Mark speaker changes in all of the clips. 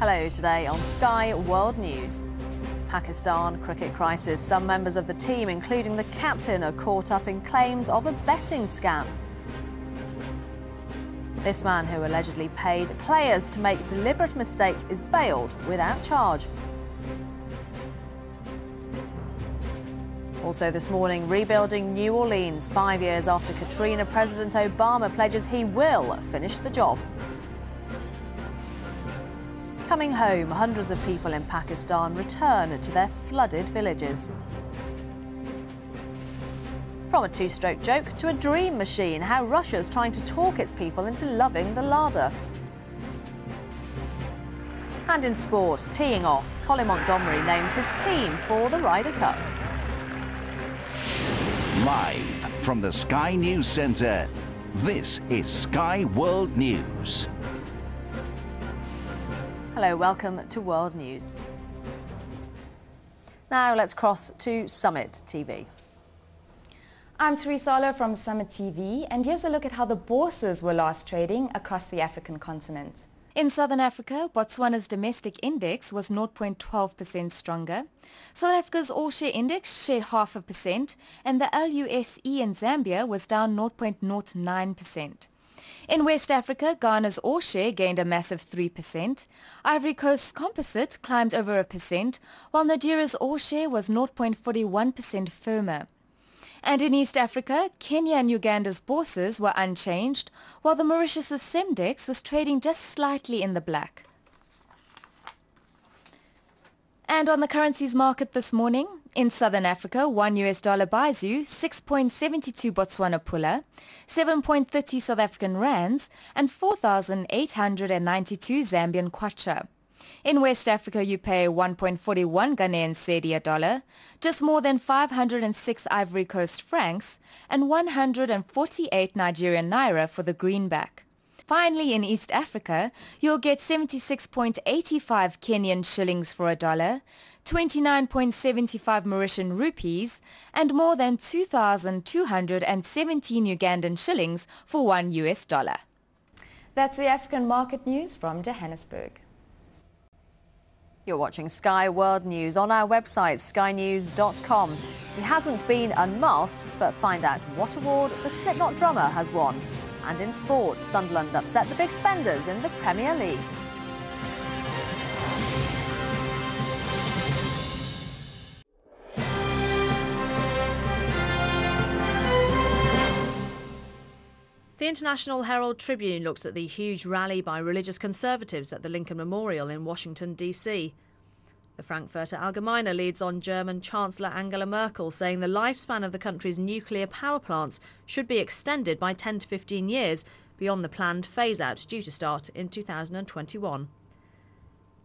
Speaker 1: Hello, today on Sky World News. Pakistan cricket crisis. Some members of the team, including the captain, are caught up in claims of a betting scam. This man, who allegedly paid players to make deliberate mistakes, is bailed without charge. Also this morning, rebuilding New Orleans. 5 years after Katrina, President Obama pledges he will finish the job. Coming home, hundreds of people in Pakistan return to their flooded villages. From a two-stroke joke to a dream machine, how Russia's trying to talk its people into loving the larder. And in sport, teeing off, Colin Montgomery names his team for the Ryder Cup.
Speaker 2: Live from the Sky News Centre, this is Sky World News.
Speaker 1: Hello, welcome to World News. Now let's cross to Summit TV.
Speaker 3: I'm Teresa from Summit TV, and here's a look at how the bourses were last trading across the African continent. In southern Africa, Botswana's domestic index was 0.12% stronger. South Africa's all-share index shared 0.5%, and the LUSE in Zambia was down 0.09%. In West Africa, Ghana's all-share gained a massive 3%. Ivory Coast's composite climbed over 1%, while Nigeria's all-share was 0.41% firmer. And in East Africa, Kenya and Uganda's bourses were unchanged, while the Mauritius's Semdex was trading just slightly in the black. And on the currencies market this morning, in southern Africa, $1 buys you 6.72 Botswana pula, 7.30 South African rands, and 4,892 Zambian kwacha. In West Africa, you pay 1.41 Ghanaian cedi a dollar, just more than 506 Ivory Coast francs, and 148 Nigerian naira for the greenback. Finally, in East Africa, you'll get 76.85 Kenyan shillings for a dollar, 29.75 Mauritian rupees, and more than 2,217 Ugandan shillings for $1. That's the African market news from Johannesburg.
Speaker 1: You're watching Sky World News on our website, skynews.com. He hasn't been unmasked, but find out what award the Slipknot drummer has won. And in sport, Sunderland upset the big spenders in the Premier League. The International Herald Tribune looks at the huge rally by religious conservatives at the Lincoln Memorial in Washington, D.C. The Frankfurter Allgemeine leads on German Chancellor Angela Merkel, saying the lifespan of the country's nuclear power plants should be extended by 10 to 15 years beyond the planned phase-out due to start in 2021.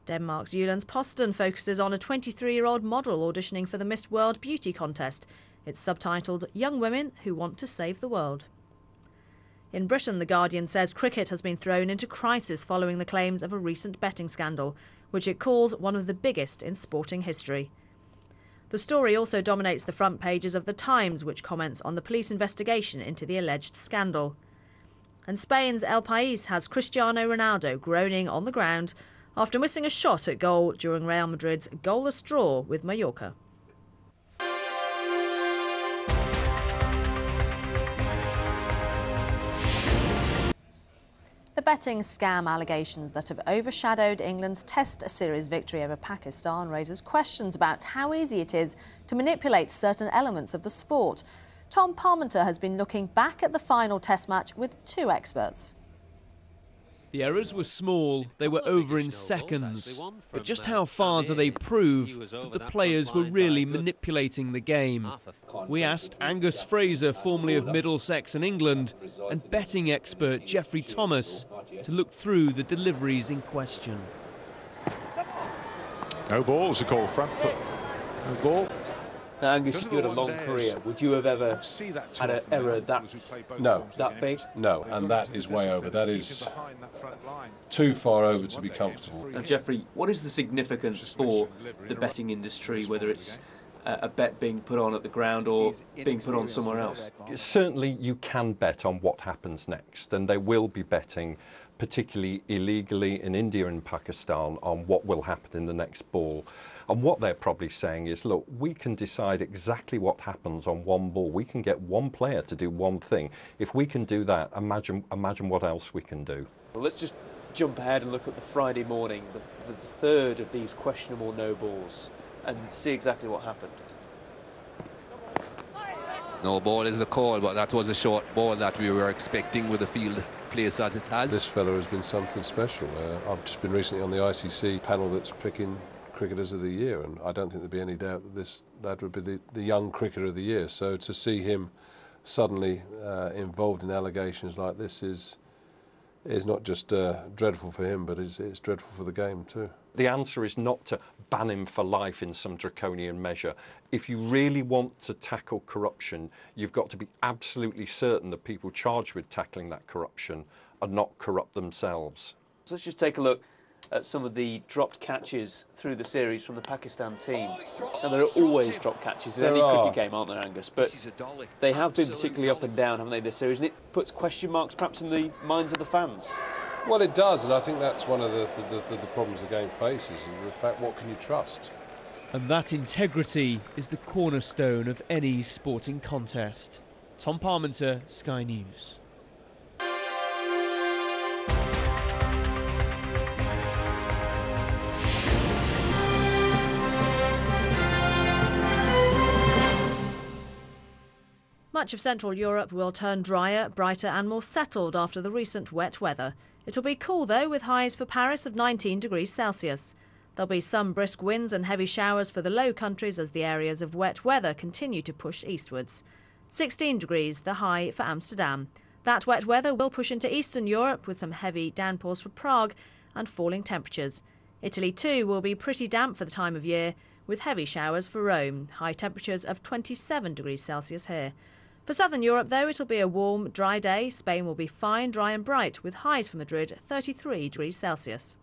Speaker 1: Denmark's Jyllands-Posten focuses on a 23-year-old model auditioning for the Miss World Beauty contest. It's subtitled Young Women Who Want to Save the World. In Britain, The Guardian says cricket has been thrown into crisis following the claims of a recent betting scandal, which it calls one of the biggest in sporting history. The story also dominates the front pages of The Times, which comments on the police investigation into the alleged scandal. And Spain's El País has Cristiano Ronaldo groaning on the ground after missing a shot at goal during Real Madrid's goalless draw with Mallorca. The betting scam allegations that have overshadowed England's Test series victory over Pakistan raises questions about how easy it is to manipulate certain elements of the sport. Tom Parmenter has been looking back at the final Test match with two experts.
Speaker 4: The errors were small, they were over in seconds. But just how far do they prove that the players were really manipulating the game? We asked Angus Fraser, formerly of Middlesex in England, and betting expert Geoffrey Thomas to look through the deliveries in question.
Speaker 5: No ball is a call, front foot. No ball.
Speaker 6: Now, Angus, you had a long career. Would you have ever had an error that big?
Speaker 7: No, and that is way over. That is too far over to be comfortable.
Speaker 6: Now, Geoffrey, what is the significance for the betting industry, whether it's a bet being put on at the ground or being put on somewhere else?
Speaker 8: Certainly you can bet on what happens next, and they will be betting, particularly illegally in India and Pakistan, on what will happen in the next ball. And what they're probably saying is, look, we can decide exactly what happens on one ball. We can get one player to do one thing. If we can do that, imagine what else we can do.
Speaker 6: Well, let's just jump ahead and look at the Friday morning, the third of these questionable no balls, and see exactly what happened.
Speaker 9: No ball is the call, but that was a short ball that we were expecting with the field place that it has.
Speaker 7: This fella has been something special. I've just been recently on the ICC panel that's picking Cricketers of the Year, and I don't think there'd be any doubt that that would be the young Cricketer of the Year. So to see him suddenly involved in allegations like this is not just dreadful for him, but it's dreadful for the game too.
Speaker 8: The answer is not to ban him for life in some draconian measure. If you really want to tackle corruption, you've got to be absolutely certain that people charged with tackling that corruption are not corrupt themselves.
Speaker 6: So let's just take a look at some of the dropped catches through the series from the Pakistan team. Now, there are always dropped catches in any cricket game, aren't there, Angus? But they have been particularly up and down, haven't they, this series? And it puts question marks perhaps in the minds of the fans.
Speaker 7: Well, it does, and I think that's one of the problems the game faces, is the fact, what can you trust?
Speaker 4: And that integrity is the cornerstone of any sporting contest. Tom Parmenter, Sky News.
Speaker 1: Much of Central Europe will turn drier, brighter and more settled after the recent wet weather. It'll be cool though, with highs for Paris of 19 degrees Celsius. There'll be some brisk winds and heavy showers for the Low Countries as the areas of wet weather continue to push eastwards. 16 degrees, the high for Amsterdam. That wet weather will push into Eastern Europe with some heavy downpours for Prague and falling temperatures. Italy too will be pretty damp for the time of year, with heavy showers for Rome. High temperatures of 27 degrees Celsius here. For southern Europe, though, it'll be a warm, dry day. Spain will be fine, dry and bright, with highs for Madrid 33 degrees Celsius.